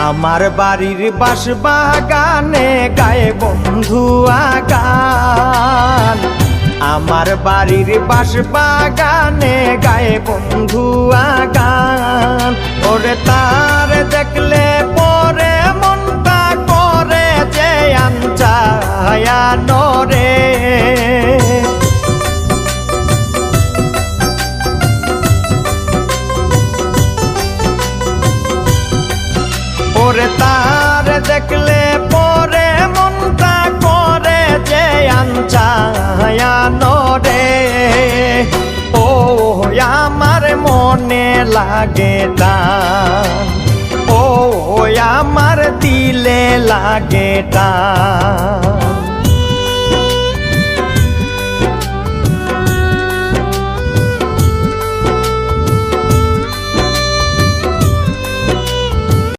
আমার বাড়ির বাঁশ বাগানে গায়ে বন্ধু গান। আমার বাড়ির বাঁশ বাগানে গায়ে বন্ধু গান। ওরে তার দেখলে পরে মনটা করে যে আনচায়া নরে। ওরে তার দেখলে পরে মনটা করে যে আনচায়া নরে। ও আমার মনে লাগে টান, ও আমার দিলে লাগে টান।